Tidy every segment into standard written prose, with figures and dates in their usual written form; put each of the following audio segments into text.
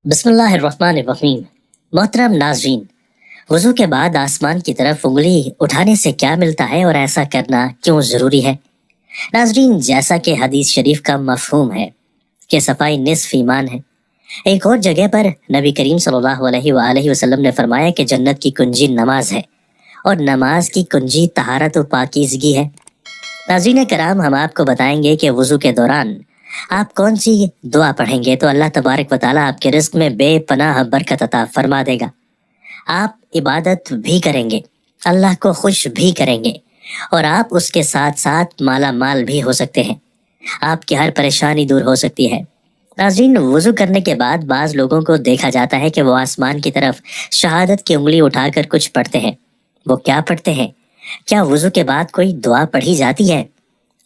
بسم اللہ الرحمن الرحیم۔ محترم ناظرین، وضو کے بعد آسمان کی طرف انگلی اٹھانے سے کیا ملتا ہے اور ایسا کرنا کیوں ضروری ہے؟ ناظرین، جیسا کہ حدیث شریف کا مفہوم ہے کہ صفائی نصف ایمان ہے، ایک اور جگہ پر نبی کریم صلی اللہ علیہ وآلہ وسلم نے فرمایا کہ جنت کی کنجی نماز ہے اور نماز کی کنجی طہارت و پاکیزگی ہے۔ ناظرین کرام، ہم آپ کو بتائیں گے کہ وضو کے دوران آپ کون سی دعا پڑھیں گے تو اللہ تبارک و تعالیٰ آپ کے رزق میں بے پناہ برکت عطا فرما دے گا۔ آپ عبادت بھی کریں گے، اللہ کو خوش بھی کریں گے، اور آپ اس کے ساتھ ساتھ مالا مال بھی ہو سکتے ہیں۔ آپ کی ہر پریشانی دور ہو سکتی ہے۔ ناظرین، وضو کرنے کے بعد بعض لوگوں کو دیکھا جاتا ہے کہ وہ آسمان کی طرف شہادت کی انگلی اٹھا کر کچھ پڑھتے ہیں۔ وہ کیا پڑھتے ہیں؟ کیا وضو کے بعد کوئی دعا پڑھی جاتی ہے؟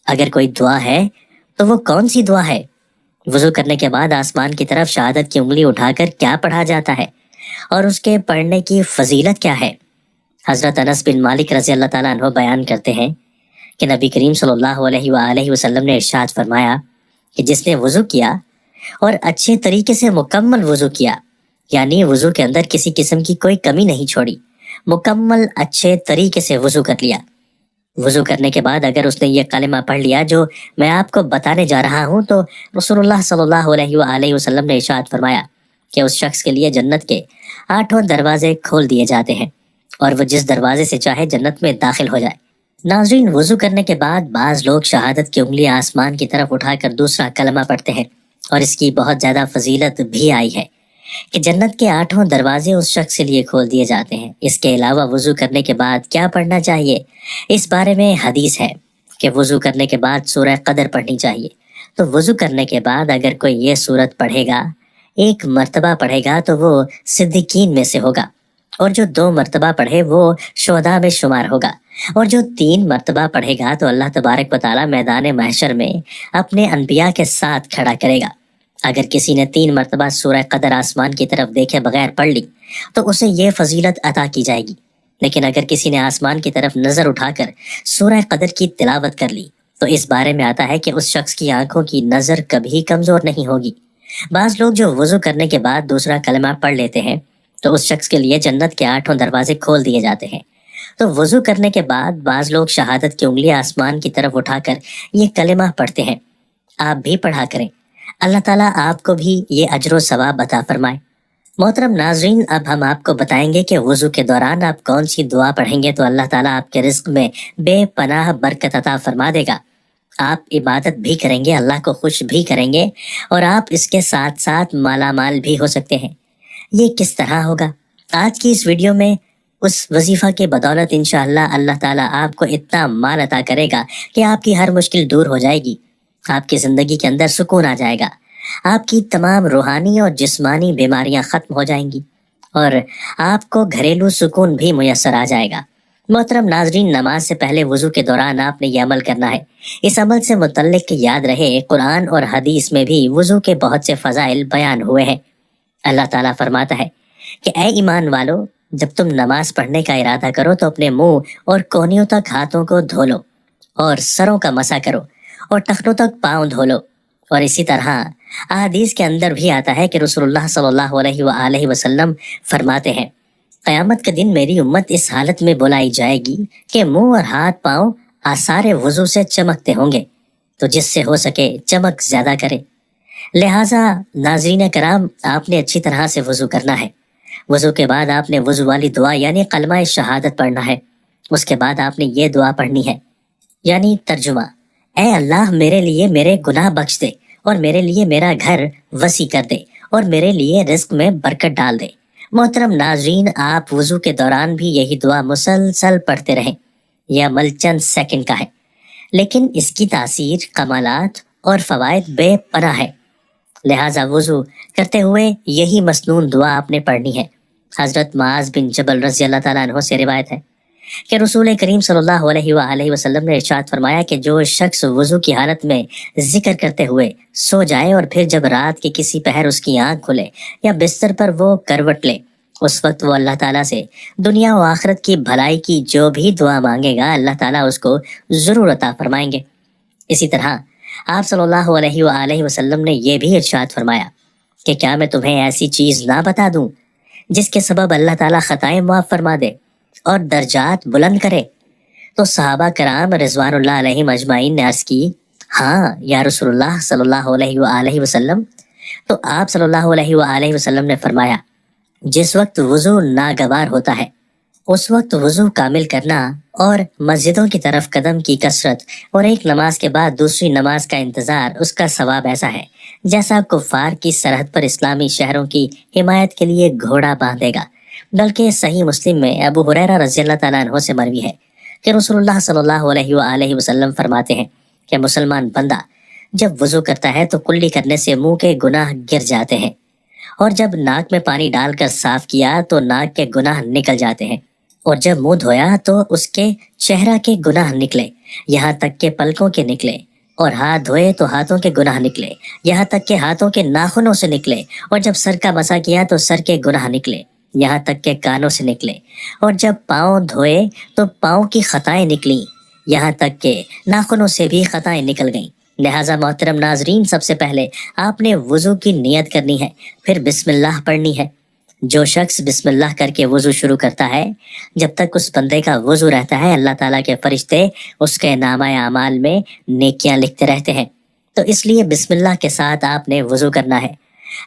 اگر کوئی دعا ہے تو وہ کون سی دعا ہے؟ وضو کرنے کے بعد آسمان کی طرف شہادت کی انگلی اٹھا کر کیا پڑھا جاتا ہے اور اس کے پڑھنے کی فضیلت کیا ہے؟ حضرت انس بن مالک رضی اللہ تعالیٰ عنہ بیان کرتے ہیں کہ نبی کریم صلی اللہ علیہ وآلہ وسلم نے ارشاد فرمایا کہ جس نے وضو کیا اور اچھے طریقے سے مکمل وضو کیا، یعنی وضو کے اندر کسی قسم کی کوئی کمی نہیں چھوڑی، مکمل اچھے طریقے سے وضو کر لیا۔ وضو کرنے کے بعد اگر اس نے یہ کلمہ پڑھ لیا جو میں آپ کو بتانے جا رہا ہوں، تو رسول اللہ صلی اللہ علیہ وآلہ وسلم نے ارشاد فرمایا کہ اس شخص کے لیے جنت کے 8 دروازے کھول دیے جاتے ہیں اور وہ جس دروازے سے چاہے جنت میں داخل ہو جائے۔ ناظرین، وضو کرنے کے بعد بعض لوگ شہادت کی انگلی آسمان کی طرف اٹھا کر دوسرا کلمہ پڑھتے ہیں، اور اس کی بہت زیادہ فضیلت بھی آئی ہے کہ جنت کے 8 دروازے اس شخص کے لیے کھول دیے جاتے ہیں۔ اس کے علاوہ وضو کرنے کے بعد کیا پڑھنا چاہیے؟ اس بارے میں حدیث ہے کہ وضو کرنے کے بعد سورہ قدر پڑھنی چاہیے۔ تو وضو کرنے کے بعد اگر کوئی یہ سورت پڑھے گا، 1 مرتبہ پڑھے گا تو وہ صدیقین میں سے ہوگا، اور جو 2 مرتبہ پڑھے وہ شہداء میں شمار ہوگا، اور جو 3 مرتبہ پڑھے گا تو اللہ تبارک و تعالیٰ میدان محشر میں اپنے انبیاء کے ساتھ کھڑا کرے گا۔ اگر کسی نے 3 مرتبہ سورہ قدر آسمان کی طرف دیکھے بغیر پڑھ لی تو اسے یہ فضیلت عطا کی جائے گی، لیکن اگر کسی نے آسمان کی طرف نظر اٹھا کر سورہ قدر کی تلاوت کر لی تو اس بارے میں آتا ہے کہ اس شخص کی آنکھوں کی نظر کبھی کمزور نہیں ہوگی۔ بعض لوگ جو وضو کرنے کے بعد دوسرا کلمہ پڑھ لیتے ہیں تو اس شخص کے لیے جنت کے 8 دروازے کھول دیے جاتے ہیں۔ تو وضو کرنے کے بعد بعض لوگ شہادت کی انگلی آسمان کی طرف اٹھا کر یہ کلمہ پڑھتے ہیں۔ آپ بھی پڑھا کریں، اللہ تعالیٰ آپ کو بھی یہ اجر و ثواب عطا فرمائے۔ محترم ناظرین، اب ہم آپ کو بتائیں گے کہ وضو کے دوران آپ کون سی دعا پڑھیں گے تو اللہ تعالیٰ آپ کے رزق میں بے پناہ برکت عطا فرما دے گا۔ آپ عبادت بھی کریں گے، اللہ کو خوش بھی کریں گے، اور آپ اس کے ساتھ ساتھ مالا مال بھی ہو سکتے ہیں۔ یہ کس طرح ہوگا؟ آج کی اس ویڈیو میں اس وظیفہ کے بدولت انشاءاللہ اللہ تعالیٰ آپ کو اتنا مال عطا کرے گا کہ آپ کی ہر مشکل دور ہو جائے گی، آپ کی زندگی کے اندر سکون آ جائے گا، آپ کی تمام روحانی اور جسمانی بیماریاں ختم ہو جائیں گی، اور آپ کو گھریلو سکون بھی میسر آ جائے گا۔ محترم ناظرین، نماز سے پہلے وضو کے دوران آپ نے یہ عمل کرنا ہے۔ اس عمل سے متعلق یاد رہے، قرآن اور حدیث میں بھی وضو کے بہت سے فضائل بیان ہوئے ہیں۔ اللہ تعالیٰ فرماتا ہے کہ اے ایمان والو، جب تم نماز پڑھنے کا ارادہ کرو تو اپنے منہ اور کونیوں تک ہاتھوں کو دھو لو، اور سروں کا مسح کرو، اور ٹخنوں تک پاؤں دھو لو۔ اور اسی طرح احادیث کے اندر بھی آتا ہے کہ رسول اللہ صلی اللہ علیہ وآلہ وسلم فرماتے ہیں، قیامت کے دن میری امت اس حالت میں بلائی جائے گی کہ منہ اور ہاتھ پاؤں آثار وضو سے چمکتے ہوں گے، تو جس سے ہو سکے چمک زیادہ کرے۔ لہٰذا ناظرین کرام، آپ نے اچھی طرح سے وضو کرنا ہے۔ وضو کے بعد آپ نے وضو والی دعا یعنی کلمہ شہادت پڑھنا ہے۔ اس کے بعد آپ نے یہ دعا پڑھنی ہے، یعنی ترجمہ: اے اللہ، میرے لیے میرے گناہ بخش دے، اور میرے لیے میرا گھر وسیع کر دے، اور میرے لیے رزق میں برکت ڈال دے۔ محترم ناظرین، آپ وضو کے دوران بھی یہی دعا مسلسل پڑھتے رہیں۔ یہ عمل چند سیکنڈ کا ہے، لیکن اس کی تاثیر، کمالات اور فوائد بے پناہ ہے۔ لہٰذا وضو کرتے ہوئے یہی مسنون دعا آپ نے پڑھنی ہے۔ حضرت معاذ بن جبل رضی اللہ تعالیٰ عنہ سے روایت ہے کہ رسول کریم صلی اللہ علیہ وآلہ وسلم نے ارشاد فرمایا کہ جو شخص وضو کی حالت میں ذکر کرتے ہوئے سو جائے، اور پھر جب رات کے کسی پہر اس کی آنکھ کھلے یا بستر پر وہ کروٹ لے، اس وقت وہ اللہ تعالیٰ سے دنیا و آخرت کی بھلائی کی جو بھی دعا مانگے گا، اللہ تعالیٰ اس کو ضرور عطا فرمائیں گے۔ اسی طرح آپ صلی اللہ علیہ وآلہ وسلم نے یہ بھی ارشاد فرمایا کہ کیا میں تمہیں ایسی چیز نہ بتا دوں جس کے سبب اللہ تعالیٰ خطائیں معاف فرما دے اور درجات بلند کرے؟ تو صحابہ کرام رضوان اللہ علیہم اجمعین نے عرض کی، ہاں یا رسول اللہ صلی اللہ علیہ وآلہ وسلم۔ تو آپ صلی اللہ علیہ وآلہ وسلم نے فرمایا، جس وقت وضو ناگوار ہوتا ہے اس وقت وضو کامل کرنا اور مسجدوں کی طرف قدم کی کثرت اور ایک نماز کے بعد دوسری نماز کا انتظار، اس کا ثواب ایسا ہے جیسا کفار کی سرحد پر اسلامی شہروں کی حمایت کے لیے گھوڑا باندھے گا۔ بلکہ صحیح مسلم میں ابو ہریرہ رضی اللہ تعالیٰ عنہ سے مروی ہے کہ رسول اللہ صلی اللہ علیہ وآلہ وسلم فرماتے ہیں کہ مسلمان بندہ جب وضو کرتا ہے تو کلی کرنے سے منہ کے گناہ گر جاتے ہیں، اور جب ناک میں پانی ڈال کر صاف کیا تو ناک کے گناہ نکل جاتے ہیں، اور جب منہ دھویا تو اس کے چہرہ کے گناہ نکلے یہاں تک کہ پلکوں کے نکلے، اور ہاتھ دھوئے تو ہاتھوں کے گناہ نکلے یہاں تک کہ ہاتھوں کے ناخنوں سے نکلے، اور جب سر کا مسح کیا تو سر کے گناہ نکلے یہاں تک کہ کانوں سے نکلے، اور جب پاؤں دھوئے تو پاؤں کی خطائیں نکلیں یہاں تک کہ ناخنوں سے بھی خطائیں نکل گئیں۔ لہٰذا محترم ناظرین، سب سے پہلے آپ نے وضو کی نیت کرنی ہے، پھر بسم اللہ پڑھنی ہے۔ جو شخص بسم اللہ کر کے وضو شروع کرتا ہے، جب تک اس بندے کا وضو رہتا ہے اللہ تعالیٰ کے فرشتے اس کے نامہ اعمال میں نیکیاں لکھتے رہتے ہیں۔ تو اس لیے بسم اللہ کے ساتھ آپ نے وضو کرنا ہے۔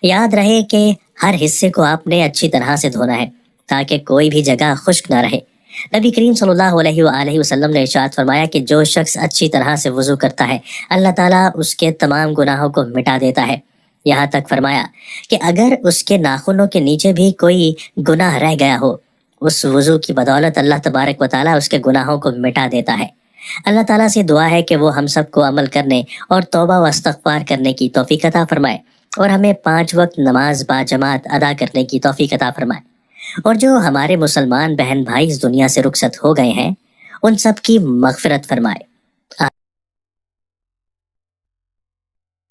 یاد رہے کہ ہر حصے کو آپ نے اچھی طرح سے دھونا ہے تاکہ کوئی بھی جگہ خشک نہ رہے۔ نبی کریم صلی اللہ علیہ وآلہ وسلم نے ارشاد فرمایا کہ جو شخص اچھی طرح سے وضو کرتا ہے اللہ تعالیٰ اس کے تمام گناہوں کو مٹا دیتا ہے۔ یہاں تک فرمایا کہ اگر اس کے ناخنوں کے نیچے بھی کوئی گناہ رہ گیا ہو، اس وضو کی بدولت اللہ تبارک و تعالیٰ اس کے گناہوں کو مٹا دیتا ہے۔ اللہ تعالیٰ سے دعا ہے کہ وہ ہم سب کو عمل کرنے اور توبہ و استغفار کرنے کی توفیق عطا فرمائے، اور ہمیں 5 وقت نماز با جماعت ادا کرنے کی توفیق عطا فرمائے، اور جو ہمارے مسلمان بہن بھائی اس دنیا سے رخصت ہو گئے ہیں ان سب کی مغفرت فرمائے۔